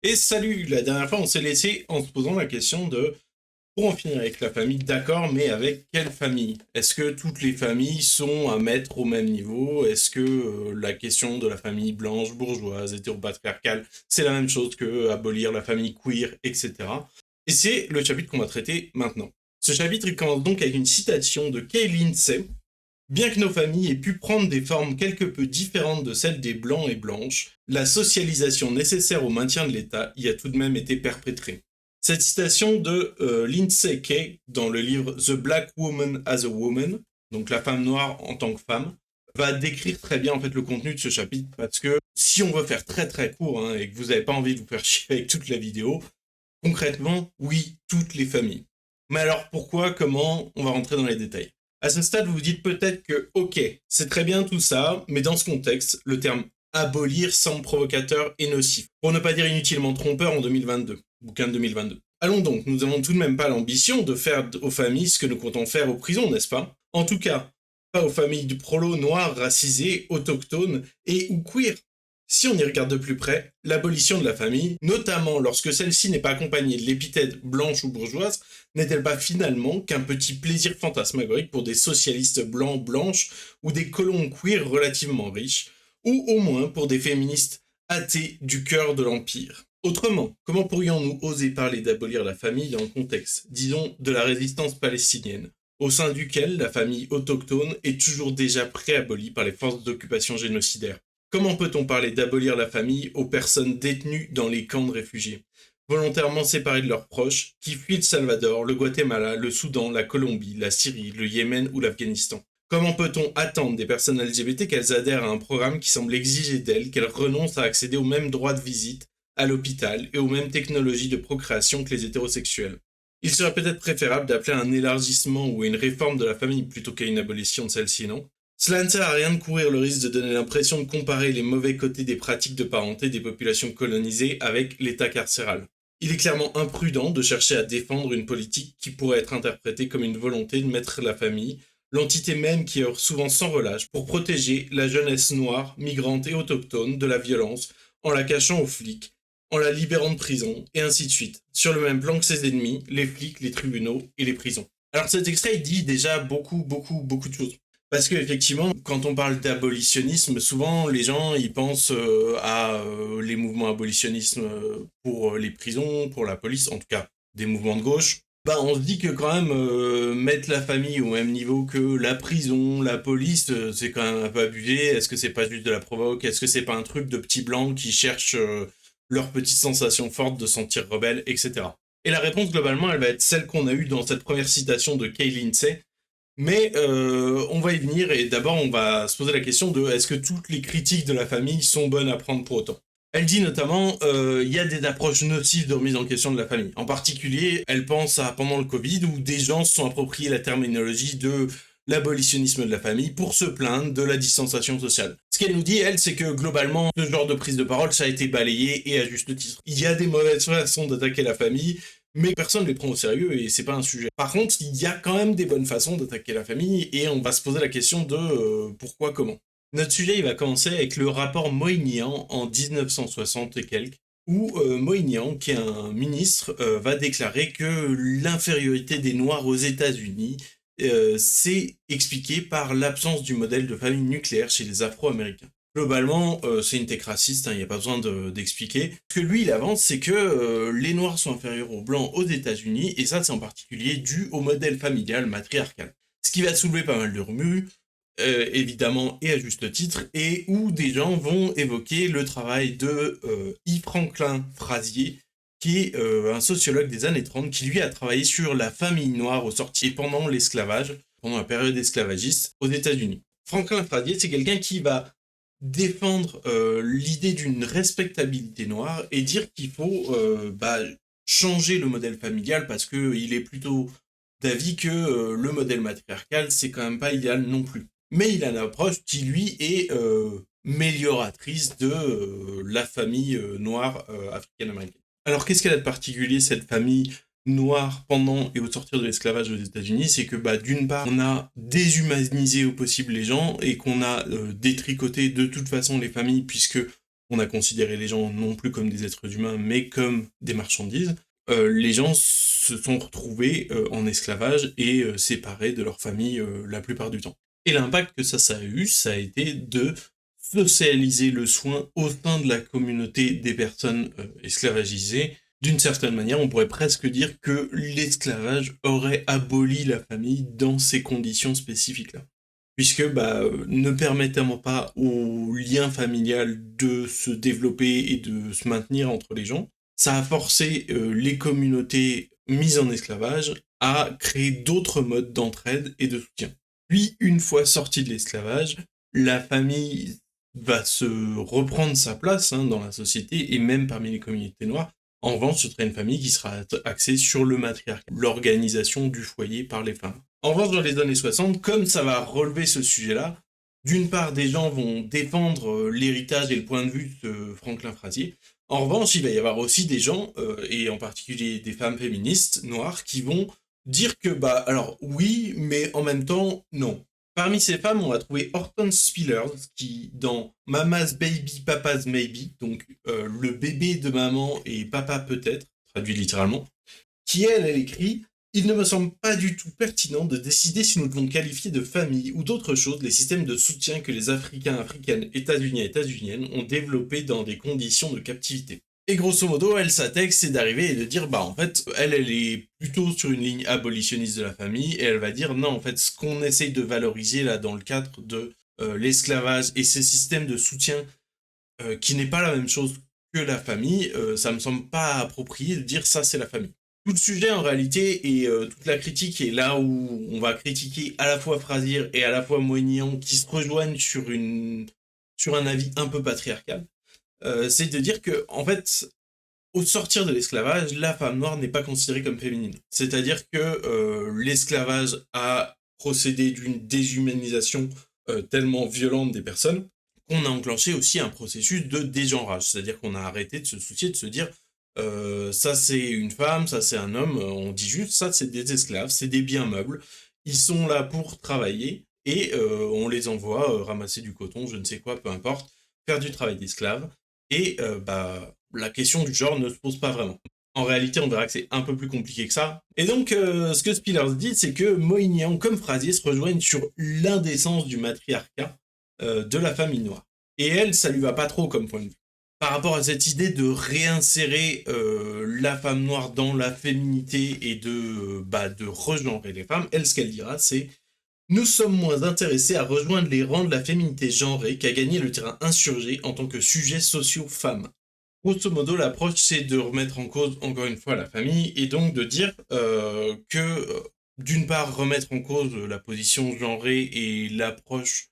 Et salut, la dernière fois on s'est laissé en se posant la question de, pour en finir avec la famille, d'accord, mais avec quelle famille? Est-ce que toutes les familles sont à mettre au même niveau? Est-ce que la question de la famille blanche, bourgeoise, hétéropatriarcale, c'est la même chose que abolir la famille queer, etc. Et c'est le chapitre qu'on va traiter maintenant. Ce chapitre il commence donc avec une citation de Kay Lindsay. Bien que nos familles aient pu prendre des formes quelque peu différentes de celles des blancs et blanches, la socialisation nécessaire au maintien de l'État y a tout de même été perpétrée. Cette citation de Lindsay Kay dans le livre The Black Woman as a Woman, donc la femme noire en tant que femme, va décrire très bien en fait le contenu de ce chapitre parce que si on veut faire très très court hein, et que vous n'avez pas envie de vous faire chier avec toute la vidéo, concrètement, oui, toutes les familles. Mais alors pourquoi, comment, on va rentrer dans les détails. À ce stade, vous vous dites peut-être que, ok, c'est très bien tout ça, mais dans ce contexte, le terme abolir semble provocateur et nocif, pour ne pas dire inutilement trompeur en 2022, bouquin de 2022. Allons donc, nous n'avons tout de même pas l'ambition de faire aux familles ce que nous comptons faire aux prisons, n'est-ce pas? En tout cas, pas aux familles du prolo noir, racisé, autochtone et ou queer. Si on y regarde de plus près, l'abolition de la famille, notamment lorsque celle-ci n'est pas accompagnée de l'épithète blanche ou bourgeoise, n'est-elle pas finalement qu'un petit plaisir fantasmagorique pour des socialistes blancs blanches ou des colons queer relativement riches, ou au moins pour des féministes athées du cœur de l'Empire? Autrement, comment pourrions-nous oser parler d'abolir la famille dans le contexte, disons, de la résistance palestinienne, au sein duquel la famille autochtone est toujours déjà préabolie par les forces d'occupation génocidaires? Comment peut-on parler d'abolir la famille aux personnes détenues dans les camps de réfugiés, volontairement séparées de leurs proches, qui fuient le Salvador, le Guatemala, le Soudan, la Colombie, la Syrie, le Yémen ou l'Afghanistan? Comment peut-on attendre des personnes LGBT qu'elles adhèrent à un programme qui semble exiger d'elles qu'elles renoncent à accéder aux mêmes droits de visite à l'hôpital et aux mêmes technologies de procréation que les hétérosexuels? Il serait peut-être préférable d'appeler à un élargissement ou à une réforme de la famille plutôt qu'à une abolition de celle-ci, non? Cela ne sert à rien de courir le risque de donner l'impression de comparer les mauvais côtés des pratiques de parenté des populations colonisées avec l'état carcéral. Il est clairement imprudent de chercher à défendre une politique qui pourrait être interprétée comme une volonté de mettre la famille, l'entité même qui œuvre souvent sans relâche pour protéger la jeunesse noire, migrante et autochtone de la violence, en la cachant aux flics, en la libérant de prison, et ainsi de suite, sur le même plan que ses ennemis, les flics, les tribunaux et les prisons. Alors cet extrait il dit déjà beaucoup de choses. Parce qu'effectivement, quand on parle d'abolitionnisme, souvent les gens ils pensent à les mouvements abolitionnistes pour les prisons, pour la police, en tout cas des mouvements de gauche. Bah, on se dit que quand même mettre la famille au même niveau que la prison, la police, c'est quand même un peu abusé. Est-ce que c'est pas juste de la provoque? Est-ce que c'est pas un truc de petits blancs qui cherchent leur petite sensation forte de sentir rebelle, etc. Et la réponse globalement, elle va être celle qu'on a eue dans cette première citation de Kay Lindsay, mais on va y venir et d'abord on va se poser la question de est-ce que toutes les critiques de la famille sont bonnes à prendre pour autant. Elle dit notamment il y a des approches nocives de remise en question de la famille. En particulier, elle pense à pendant le Covid où des gens se sont appropriés la terminologie de l'abolitionnisme de la famille pour se plaindre de la distanciation sociale. Ce qu'elle nous dit, elle, c'est que globalement, ce genre de prise de parole, ça a été balayé et à juste titre. Il y a des mauvaises façons d'attaquer la famille, mais personne ne les prend au sérieux et c'est pas un sujet. Par contre, il y a quand même des bonnes façons d'attaquer la famille et on va se poser la question de pourquoi, comment. Notre sujet, il va commencer avec le rapport Moynihan en 1960 et quelques, où Moynihan, qui est un ministre, va déclarer que l'infériorité des Noirs aux États-Unis c'est expliqué par l'absence du modèle de famille nucléaire chez les Afro-Américains. Globalement, c'est une tech raciste, il n'y a pas besoin d'expliquer. Ce que lui, il avance, c'est que les Noirs sont inférieurs aux Blancs aux États-Unis, et ça, c'est en particulier dû au modèle familial matriarcal. Ce qui va soulever pas mal de remue, évidemment, et à juste titre, et où des gens vont évoquer le travail de E. Franklin Frazier, qui est un sociologue des années 30, qui lui a travaillé sur la famille noire au sorti pendant l'esclavage, pendant la période esclavagiste aux États-Unis. Franklin Frazier, c'est quelqu'un qui va défendre l'idée d'une respectabilité noire et dire qu'il faut changer le modèle familial parce qu'il est plutôt d'avis que le modèle matriarcal, c'est quand même pas idéal non plus. Mais il a une approche qui, lui, est mélioratrice de la famille noire africaine-américaine. Alors, qu'est-ce qu'elle a de particulier, cette famille noire pendant et au sortir de l'esclavage aux États-Unis? C'est que, d'une part, on a déshumanisé au possible les gens et qu'on a détricoté de toute façon les familles, puisque on a considéré les gens non plus comme des êtres humains, mais comme des marchandises, les gens se sont retrouvés en esclavage et séparés de leur famille la plupart du temps. Et l'impact que ça a eu, ça a été de socialiser le soin au sein de la communauté des personnes esclavagisées. D'une certaine manière, on pourrait presque dire que l'esclavage aurait aboli la famille dans ces conditions spécifiques-là. Puisque ne permettant pas au lien familial de se développer et de se maintenir entre les gens, ça a forcé les communautés mises en esclavage à créer d'autres modes d'entraide et de soutien. Puis, une fois sortie de l'esclavage, la famille va se reprendre sa place dans la société et même parmi les communautés noires. En revanche, ce sera une famille qui sera axée sur le matriarcat, l'organisation du foyer par les femmes. En revanche, dans les années 60, comme ça va relever ce sujet-là, d'une part, des gens vont défendre l'héritage et le point de vue de Franklin Frazier. En revanche, il va y avoir aussi des gens, et en particulier des femmes féministes noires, qui vont dire que, alors oui, mais en même temps, non. Parmi ces femmes, on va trouver Hortense Spillers, qui, dans Mama's Baby, Papa's Maybe, donc le bébé de maman et papa peut-être, traduit littéralement, qui elle écrit « Il ne me semble pas du tout pertinent de décider si nous devons qualifier de famille ou d'autre chose les systèmes de soutien que les Africains, Africaines, États-Uniens et États-Uniennes ont développés dans des conditions de captivité. » Et grosso modo, elle, sa texte, c'est d'arriver et de dire, en fait, elle est plutôt sur une ligne abolitionniste de la famille, et elle va dire, non, en fait, ce qu'on essaye de valoriser, là, dans le cadre de l'esclavage et ces systèmes de soutien, qui n'est pas la même chose que la famille, ça me semble pas approprié de dire ça, c'est la famille. Tout le sujet, en réalité, et toute la critique est là où on va critiquer à la fois Frazier et à la fois Moignon, qui se rejoignent sur un avis un peu patriarcal. C'est de dire que, en fait, au sortir de l'esclavage, la femme noire n'est pas considérée comme féminine. C'est-à-dire que l'esclavage a procédé d'une déshumanisation tellement violente des personnes qu'on a enclenché aussi un processus de dégenrage. C'est-à-dire qu'on a arrêté de se soucier, de se dire ça c'est une femme, ça c'est un homme, on dit juste ça c'est des esclaves, c'est des biens meubles, ils sont là pour travailler et on les envoie ramasser du coton, je ne sais quoi, peu importe, faire du travail d'esclave. Et la question du genre ne se pose pas vraiment. En réalité, on verra que c'est un peu plus compliqué que ça. Et donc, ce que Spillers dit, c'est que Moignan, comme Frazier, se rejoignent sur l'indécence du matriarcat de la famille noire. Et elle, ça lui va pas trop comme point de vue. Par rapport à cette idée de réinsérer la femme noire dans la féminité et de regenrer les femmes, elle, ce qu'elle dira, c'est nous sommes moins intéressés à rejoindre les rangs de la féminité genrée qu'à gagner le terrain insurgé en tant que sujet sociaux femmes. Grosso modo, l'approche, c'est de remettre en cause, encore une fois, la famille, et donc de dire d'une part, remettre en cause la position genrée et l'approche,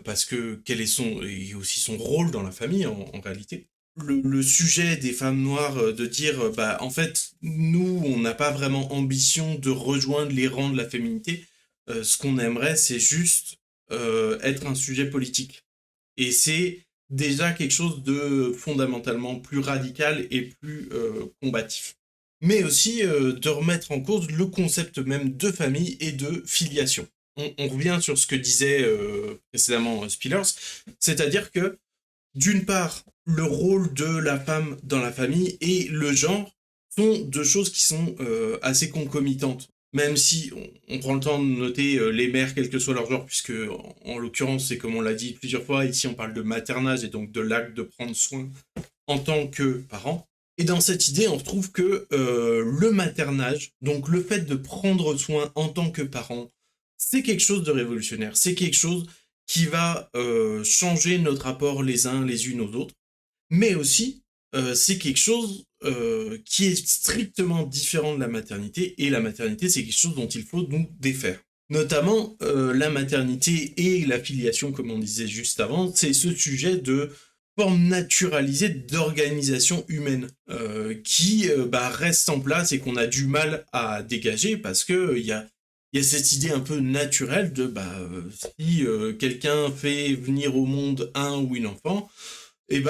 parce que quel est et aussi son rôle dans la famille, en réalité. Le sujet des femmes noires, de dire, en fait, nous, on n'a pas vraiment ambition de rejoindre les rangs de la féminité, ce qu'on aimerait, c'est juste être un sujet politique. Et c'est déjà quelque chose de fondamentalement plus radical et plus combatif. Mais aussi de remettre en cause le concept même de famille et de filiation. On revient sur ce que disait précédemment Spillers, c'est-à-dire que, d'une part, le rôle de la femme dans la famille et le genre sont deux choses qui sont assez concomitantes. Même si on prend le temps de noter les mères, quel que soit leur genre, puisque en l'occurrence, c'est comme on l'a dit plusieurs fois, ici on parle de maternage et donc de l'acte de prendre soin en tant que parent. Et dans cette idée, on trouve que le maternage, donc le fait de prendre soin en tant que parent, c'est quelque chose de révolutionnaire, c'est quelque chose qui va changer notre rapport les uns les unes aux autres, mais aussi c'est quelque chose qui est strictement différent de la maternité, et la maternité, c'est quelque chose dont il faut nous défaire. Notamment, la maternité et la filiation, comme on disait juste avant, c'est ce sujet de forme naturalisée d'organisation humaine qui reste en place et qu'on a du mal à dégager parce que il y a cette idée un peu naturelle de si quelqu'un fait venir au monde un ou une enfant, et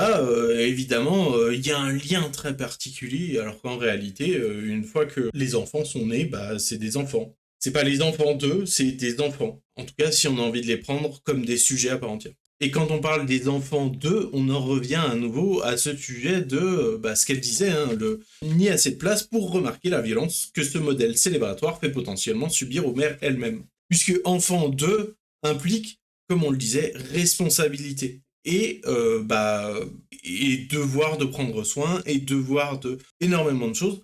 évidemment, il y a un lien très particulier, alors qu'en réalité, une fois que les enfants sont nés, c'est des enfants. C'est pas les enfants d'eux, c'est des enfants. En tout cas, si on a envie de les prendre comme des sujets à part entière. Et quand on parle des enfants d'eux, on en revient à nouveau à ce sujet de ce qu'elle disait, hein, il n'y a assez de place pour remarquer la violence que ce modèle célébratoire fait potentiellement subir aux mères elles-mêmes. Puisque enfant d'eux implique, comme on le disait, responsabilité. Et devoir de prendre soin et devoir de énormément de choses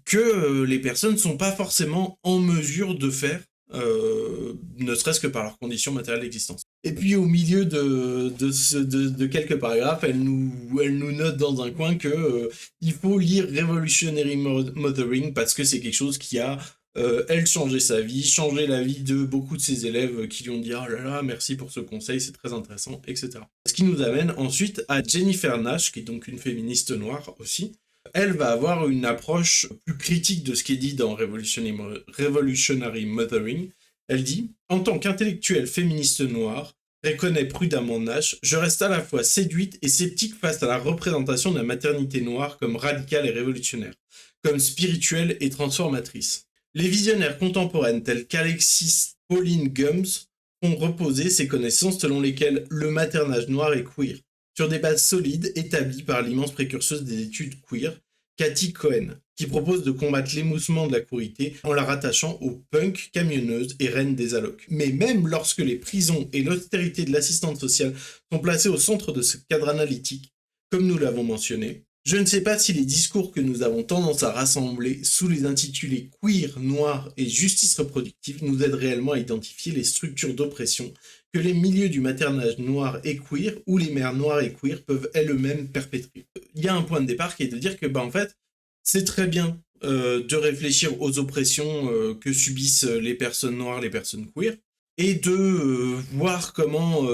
que les personnes ne sont pas forcément en mesure de faire, ne serait-ce que par leurs conditions matérielles d'existence. Et puis au milieu de quelques paragraphes, elle nous note dans un coin que il faut lire Revolutionary Mothering parce que c'est quelque chose qui a, elle, changé sa vie, changé la vie de beaucoup de ses élèves qui lui ont dit « Oh là là, merci pour ce conseil, c'est très intéressant, etc. » Ce qui nous amène ensuite à Jennifer Nash, qui est donc une féministe noire aussi. Elle va avoir une approche plus critique de ce qui est dit dans Revolutionary Mothering. Elle dit « En tant qu'intellectuelle féministe noire, reconnaît prudemment Nash, je reste à la fois séduite et sceptique face à la représentation de la maternité noire comme radicale et révolutionnaire, comme spirituelle et transformatrice. Les visionnaires contemporaines tels qu'Alexis Pauline Gumbs font reposer ces connaissances selon lesquelles le maternage noir est queer, sur des bases solides établies par l'immense précurseuse des études queer, Cathy Cohen, qui propose de combattre l'émoussement de la queerité en la rattachant aux punk, camionneuses et reines des allocs. Mais même lorsque les prisons et l'austérité de l'assistante sociale sont placées au centre de ce cadre analytique, comme nous l'avons mentionné, je ne sais pas si les discours que nous avons tendance à rassembler sous les intitulés queer, noir et justice reproductive nous aident réellement à identifier les structures d'oppression que les milieux du maternage noir et queer ou les mères noires et queer peuvent elles-mêmes perpétrer. Il y a un point de départ qui est de dire que, en fait, c'est très bien de réfléchir aux oppressions que subissent les personnes noires, les personnes queer, et de voir comment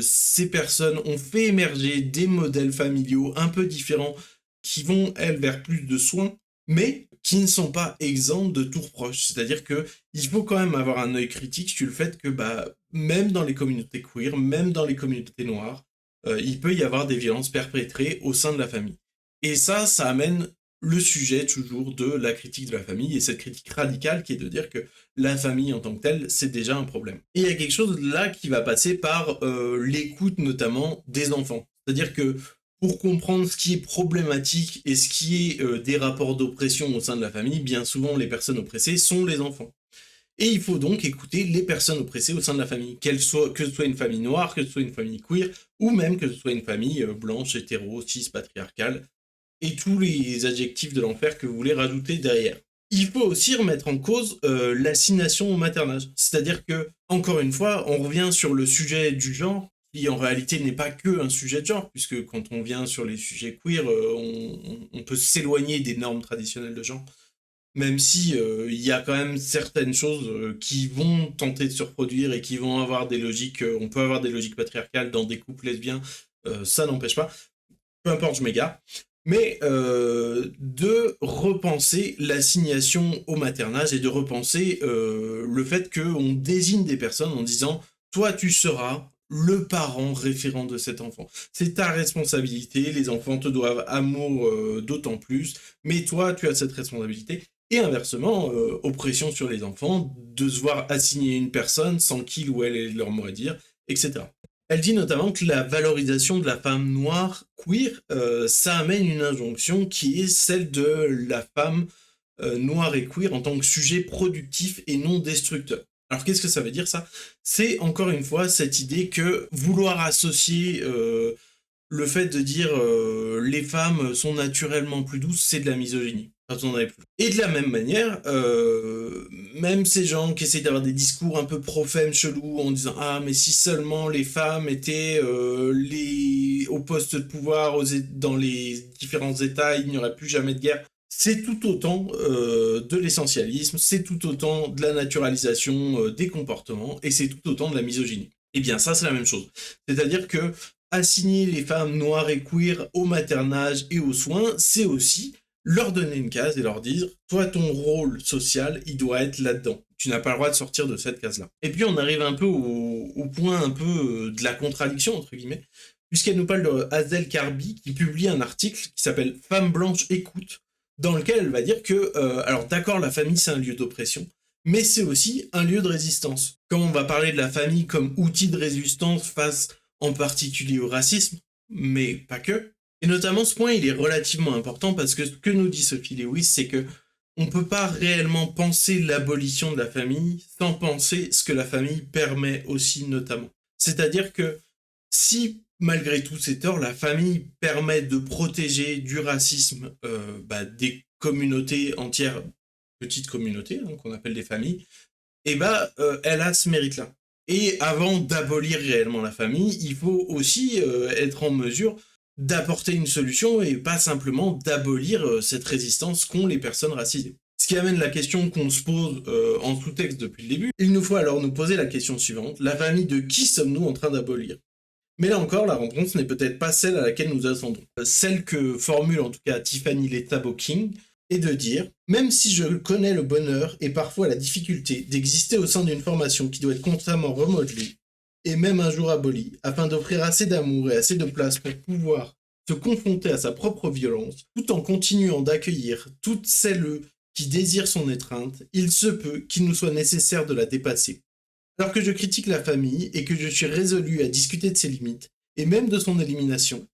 ces personnes ont fait émerger des modèles familiaux un peu différents qui vont, elles, vers plus de soins, mais qui ne sont pas exempts de tout reproche. C'est-à-dire que il faut quand même avoir un œil critique sur le fait que même dans les communautés queer, même dans les communautés noires, il peut y avoir des violences perpétrées au sein de la famille. Et ça amène le sujet toujours de la critique de la famille et cette critique radicale qui est de dire que la famille en tant que telle, c'est déjà un problème. Et il y a quelque chose là qui va passer par l'écoute notamment des enfants. C'est-à-dire que pour comprendre ce qui est problématique et ce qui est des rapports d'oppression au sein de la famille, bien souvent les personnes oppressées sont les enfants. Et il faut donc écouter les personnes oppressées au sein de la famille, que ce soit une famille noire, que ce soit une famille queer, ou même que ce soit une famille blanche, hétéro, cis, patriarcale, et tous les adjectifs de l'enfer que vous voulez rajouter derrière. Il faut aussi remettre en cause l'assignation au maternage. C'est-à-dire que, encore une fois, on revient sur le sujet du genre, qui en réalité n'est pas que un sujet de genre, puisque quand on vient sur les sujets queer, on peut s'éloigner des normes traditionnelles de genre, même si il y a quand même certaines choses qui vont tenter de se reproduire et qui vont avoir des logiques, on peut avoir des logiques patriarcales dans des couples lesbiens, ça n'empêche pas, peu importe, je m'égare, mais de repenser l'assignation au maternage et de repenser le fait qu'on désigne des personnes en disant « toi tu seras le parent référent de cet enfant. C'est ta responsabilité, les enfants te doivent amour d'autant plus, mais toi tu as cette responsabilité. » Et inversement, oppression sur les enfants, de se voir assigner une personne sans qu'il ou elle ait leur mot à dire, etc. Elle dit notamment que la valorisation de la femme noire queer, ça amène une injonction qui est celle de la femme noire et queer en tant que sujet productif et non destructeur. Alors qu'est-ce que ça veut dire ça? C'est encore une fois cette idée que vouloir associer le fait de dire les femmes sont naturellement plus douces, c'est de la misogynie. Et de la même manière, même ces gens qui essaient d'avoir des discours un peu pro-femmes chelous en disant ah mais si seulement les femmes étaient au poste de pouvoir dans les différents états, il n'y aurait plus jamais de guerre. C'est tout autant de l'essentialisme, c'est tout autant de la naturalisation des comportements et c'est tout autant de la misogynie. Et bien ça c'est la même chose. C'est-à-dire que assigner les femmes noires et queer au maternage et aux soins, c'est aussi leur donner une case et leur dire « toi, ton rôle social, il doit être là-dedans. Tu n'as pas le droit de sortir de cette case-là. » Et puis, on arrive un peu au point un peu de la contradiction, entre guillemets, puisqu'elle nous parle de Hazel Carby, qui publie un article qui s'appelle « Femmes blanches écoute », dans lequel elle va dire que, alors d'accord, la famille, c'est un lieu d'oppression, mais c'est aussi un lieu de résistance. Quand on va parler de la famille comme outil de résistance face en particulier au racisme, mais pas que. Et notamment, ce point, il est relativement important parce que ce que nous dit Sophie Lewis, c'est que on ne peut pas réellement penser l'abolition de la famille sans penser ce que la famille permet aussi notamment. C'est-à-dire que si, malgré tous ces torts, la famille permet de protéger du racisme des communautés entières, petites communautés, hein, qu'on appelle des familles, elle a ce mérite-là. Et avant d'abolir réellement la famille, il faut aussi être en mesure d'apporter une solution et pas simplement d'abolir cette résistance qu'ont les personnes racisées. Ce qui amène la question qu'on se pose en sous-texte depuis le début. Il nous faut alors nous poser la question suivante. La famille de qui sommes-nous en train d'abolir? Mais là encore, la réponse n'est peut-être pas celle à laquelle nous attendons. Celle que formule en tout cas Tiffany Letabo King est de dire « Même si je connais le bonheur et parfois la difficulté d'exister au sein d'une formation qui doit être constamment remodelée, et même un jour abolie, afin d'offrir assez d'amour et assez de place pour pouvoir se confronter à sa propre violence, tout en continuant d'accueillir toutes celles qui désirent son étreinte, il se peut qu'il nous soit nécessaire de la dépasser. Alors que je critique la famille et que je suis résolu à discuter de ses limites, et même de son élimination,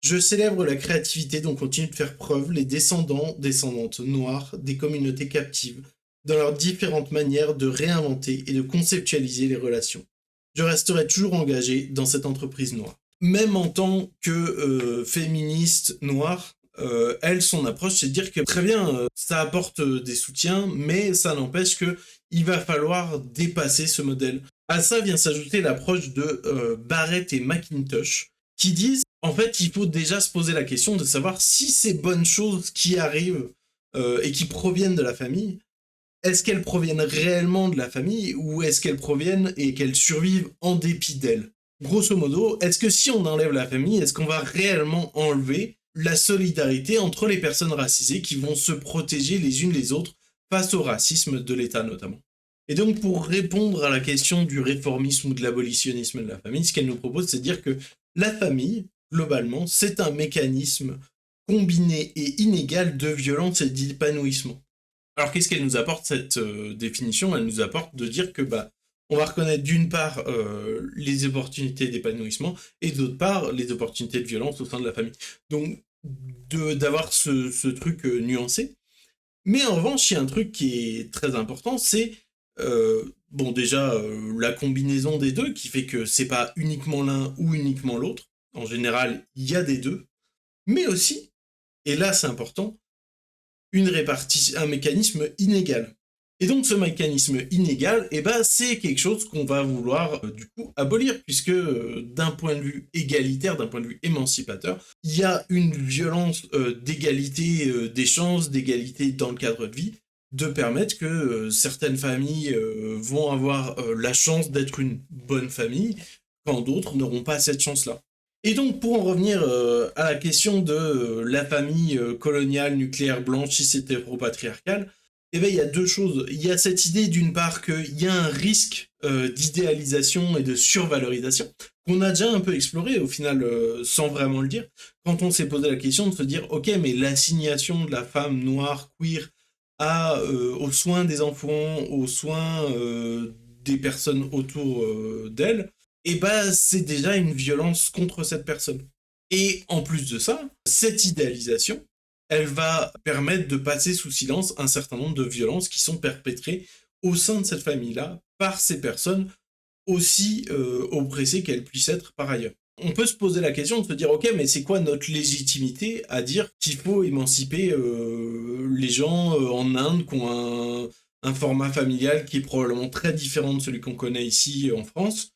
je célèbre la créativité dont continuent de faire preuve les descendantes noirs des communautés captives, dans leurs différentes manières de réinventer et de conceptualiser les relations. Je resterai toujours engagé dans cette entreprise noire. Même en tant que féministe noire, elle, son approche, c'est de dire que très bien, ça apporte des soutiens, mais ça n'empêche que il va falloir dépasser ce modèle. À ça vient s'ajouter l'approche de Barrett et McIntosh, qui disent, en fait, il faut déjà se poser la question de savoir si ces bonnes choses qui arrivent et qui proviennent de la famille, est-ce qu'elles proviennent réellement de la famille ou est-ce qu'elles proviennent et qu'elles survivent en dépit d'elles? Grosso modo, est-ce que si on enlève la famille, est-ce qu'on va réellement enlever la solidarité entre les personnes racisées qui vont se protéger les unes les autres face au racisme de l'État notamment? Et donc pour répondre à la question du réformisme ou de l'abolitionnisme de la famille, ce qu'elle nous propose, c'est de dire que la famille, globalement, c'est un mécanisme combiné et inégal de violence et d'épanouissement. Alors qu'est-ce qu'elle nous apporte cette définition? Elle nous apporte de dire que on va reconnaître d'une part les opportunités d'épanouissement et d'autre part les opportunités de violence au sein de la famille. Donc d'avoir ce truc nuancé. Mais en revanche, il y a un truc qui est très important, c'est la combinaison des deux qui fait que c'est pas uniquement l'un ou uniquement l'autre. En général, il y a des deux. Mais aussi, et là c'est important, un mécanisme inégal. Et donc ce mécanisme inégal, c'est quelque chose qu'on va vouloir du coup abolir, puisque d'un point de vue égalitaire, d'un point de vue émancipateur, il y a une violence d'égalité des chances, d'égalité dans le cadre de vie, de permettre que certaines familles vont avoir la chance d'être une bonne famille, quand d'autres n'auront pas cette chance-là. Et donc, pour en revenir à la question de la famille coloniale, nucléaire, blanche, cis-hétéro-patriarcale, il y a deux choses. Il y a cette idée, d'une part, qu'il y a un risque d'idéalisation et de survalorisation, qu'on a déjà un peu exploré, au final, sans vraiment le dire, quand on s'est posé la question de se dire, ok, mais l'assignation de la femme noire, queer, aux soins des enfants, aux soins des personnes autour d'elle, c'est déjà une violence contre cette personne. Et en plus de ça, cette idéalisation, elle va permettre de passer sous silence un certain nombre de violences qui sont perpétrées au sein de cette famille-là par ces personnes aussi oppressées qu'elles puissent être par ailleurs. On peut se poser la question de se dire, ok, mais c'est quoi notre légitimité à dire qu'il faut émanciper les gens en Inde qui ont un format familial qui est probablement très différent de celui qu'on connaît ici en France?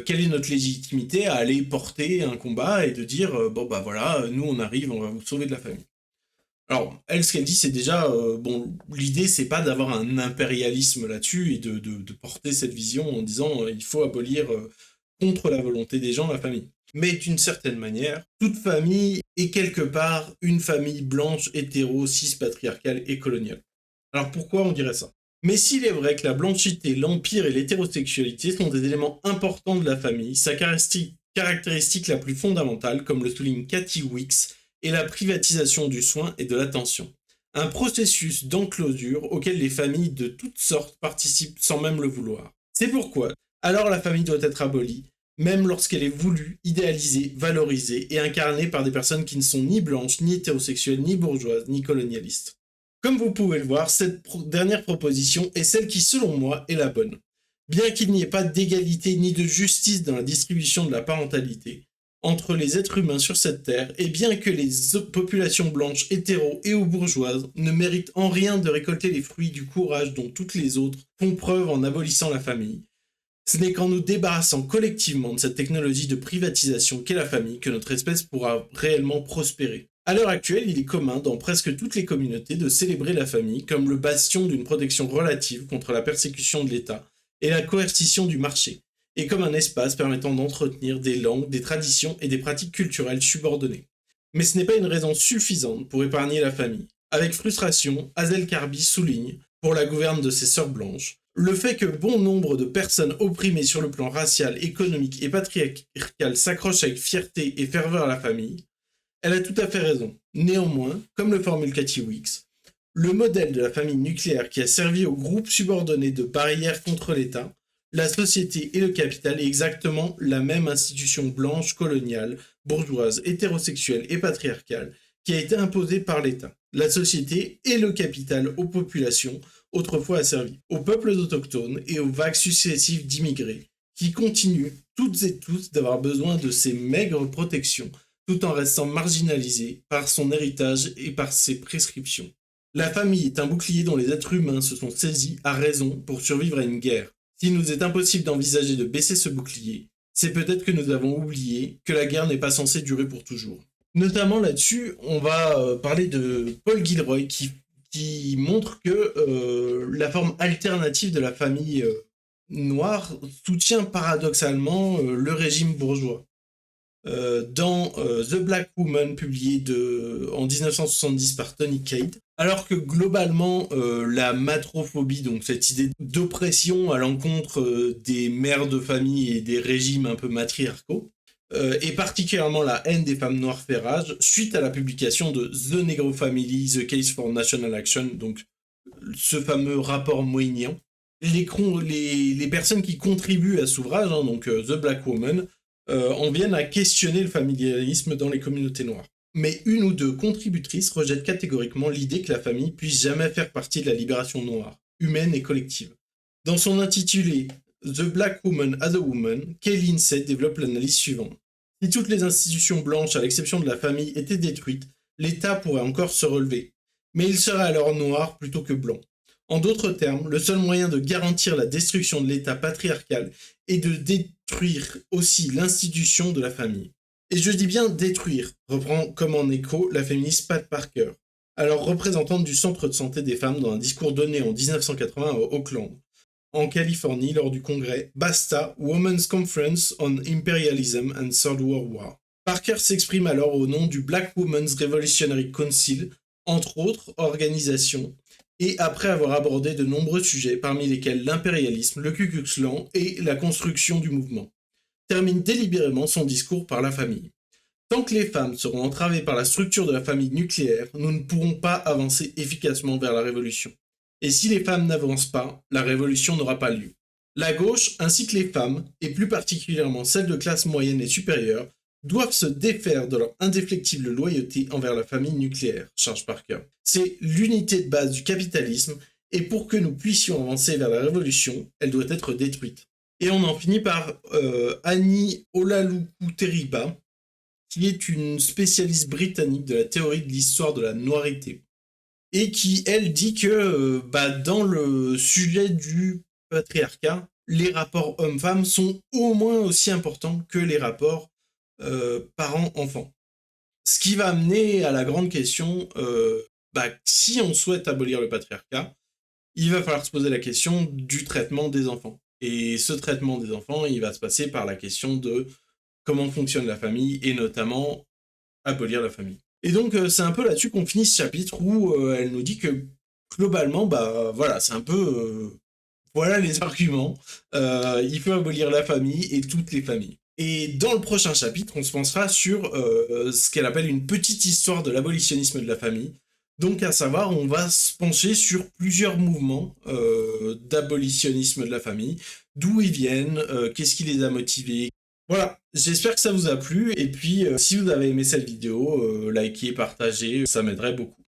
Quelle est notre légitimité à aller porter un combat et de dire nous on arrive, on va vous sauver de la famille. Alors elle, ce qu'elle dit, c'est déjà l'idée c'est pas d'avoir un impérialisme là-dessus et de porter cette vision en disant il faut abolir contre la volonté des gens la famille. Mais d'une certaine manière, toute famille est quelque part une famille blanche, hétéro, cis, patriarcale et coloniale. Alors pourquoi on dirait ça? Mais s'il est vrai que la blanchité, l'empire et l'hétérosexualité sont des éléments importants de la famille, sa caractéristique la plus fondamentale, comme le souligne Cathy Weeks, est la privatisation du soin et de l'attention. Un processus d'enclosure auquel les familles de toutes sortes participent sans même le vouloir. C'est pourquoi, alors la famille doit être abolie, même lorsqu'elle est voulue, idéalisée, valorisée et incarnée par des personnes qui ne sont ni blanches, ni hétérosexuelles, ni bourgeoises, ni colonialistes. Comme vous pouvez le voir, cette dernière proposition est celle qui, selon moi, est la bonne. Bien qu'il n'y ait pas d'égalité ni de justice dans la distribution de la parentalité entre les êtres humains sur cette terre, et bien que les populations blanches, hétéro et ou bourgeoises ne méritent en rien de récolter les fruits du courage dont toutes les autres font preuve en abolissant la famille, ce n'est qu'en nous débarrassant collectivement de cette technologie de privatisation qu'est la famille que notre espèce pourra réellement prospérer. À l'heure actuelle, il est commun dans presque toutes les communautés de célébrer la famille comme le bastion d'une protection relative contre la persécution de l'État et la coercition du marché, et comme un espace permettant d'entretenir des langues, des traditions et des pratiques culturelles subordonnées. Mais ce n'est pas une raison suffisante pour épargner la famille. Avec frustration, Hazel Carby souligne, pour la gouverne de ses sœurs blanches, le fait que bon nombre de personnes opprimées sur le plan racial, économique et patriarcal s'accrochent avec fierté et ferveur à la famille. Elle a tout à fait raison. Néanmoins, comme le formule Cathy Weeks, le modèle de la famille nucléaire qui a servi au groupe subordonné de barrière contre l'État, la société et le capital est exactement la même institution blanche, coloniale, bourgeoise, hétérosexuelle et patriarcale qui a été imposée par l'État. La société et le capital aux populations autrefois asservies, aux peuples autochtones et aux vagues successives d'immigrés, qui continuent toutes et tous d'avoir besoin de ces maigres protections, tout en restant marginalisés par son héritage et par ses prescriptions. La famille est un bouclier dont les êtres humains se sont saisis à raison pour survivre à une guerre. S'il nous est impossible d'envisager de baisser ce bouclier, c'est peut-être que nous avons oublié que la guerre n'est pas censée durer pour toujours. Notamment là-dessus, on va parler de Paul Gilroy qui montre que la forme alternative de la famille noire soutient paradoxalement le régime bourgeois. Dans The Black Woman, publié en 1970 par Tony Cade, alors que globalement la matrophobie, donc cette idée d'oppression à l'encontre des mères de famille et des régimes un peu matriarcaux, et particulièrement la haine des femmes noires fait rage, suite à la publication de The Negro Family, The Case for National Action, donc ce fameux rapport moignant. Les personnes qui contribuent à cet ouvrage, donc The Black Woman, en viennent à questionner le familialisme dans les communautés noires. Mais une ou deux contributrices rejettent catégoriquement l'idée que la famille puisse jamais faire partie de la libération noire, humaine et collective. Dans son intitulé The Black Woman as a Woman, Kay Lindsay développe l'analyse suivante. Si toutes les institutions blanches, à l'exception de la famille, étaient détruites, l'État pourrait encore se relever. Mais il serait alors noir plutôt que blanc. En d'autres termes, le seul moyen de garantir la destruction de l'État patriarcal est de détruire aussi l'institution de la famille. Et je dis bien détruire, reprend comme en écho la féministe Pat Parker, alors représentante du Centre de santé des femmes dans un discours donné en 1980 à Oakland, en Californie, lors du congrès BASTA, Women's Conference on Imperialism and Third World War. Parker s'exprime alors au nom du Black Women's Revolutionary Council, entre autres organisations, et après avoir abordé de nombreux sujets, parmi lesquels l'impérialisme, le Ku Klux Klan et la construction du mouvement, termine délibérément son discours par la famille. Tant que les femmes seront entravées par la structure de la famille nucléaire, nous ne pourrons pas avancer efficacement vers la révolution. Et si les femmes n'avancent pas, la révolution n'aura pas lieu. La gauche, ainsi que les femmes, et plus particulièrement celles de classe moyenne et supérieure, doivent se défaire de leur indéfectible loyauté envers la famille nucléaire, charge Parker. C'est l'unité de base du capitalisme, et pour que nous puissions avancer vers la révolution, elle doit être détruite. Et on en finit par Annie Olaluku-Teriba, qui est une spécialiste britannique de la théorie de l'histoire de la noirité, et qui, elle, dit que dans le sujet du patriarcat, les rapports hommes-femmes sont au moins aussi importants que les rapports parents-enfants. Ce qui va amener à la grande question, si on souhaite abolir le patriarcat, il va falloir se poser la question du traitement des enfants. Et ce traitement des enfants, il va se passer par la question de comment fonctionne la famille, et notamment abolir la famille. Et donc, c'est un peu là-dessus qu'on finit ce chapitre où elle nous dit que, globalement, c'est un peu... voilà les arguments. Il faut abolir la famille et toutes les familles. Et dans le prochain chapitre, on se pensera sur ce qu'elle appelle une petite histoire de l'abolitionnisme de la famille. Donc, à savoir, on va se pencher sur plusieurs mouvements d'abolitionnisme de la famille, d'où ils viennent, qu'est-ce qui les a motivés, Voilà, j'espère que ça vous a plu, et puis si vous avez aimé cette vidéo, likez, partagez, ça m'aiderait beaucoup.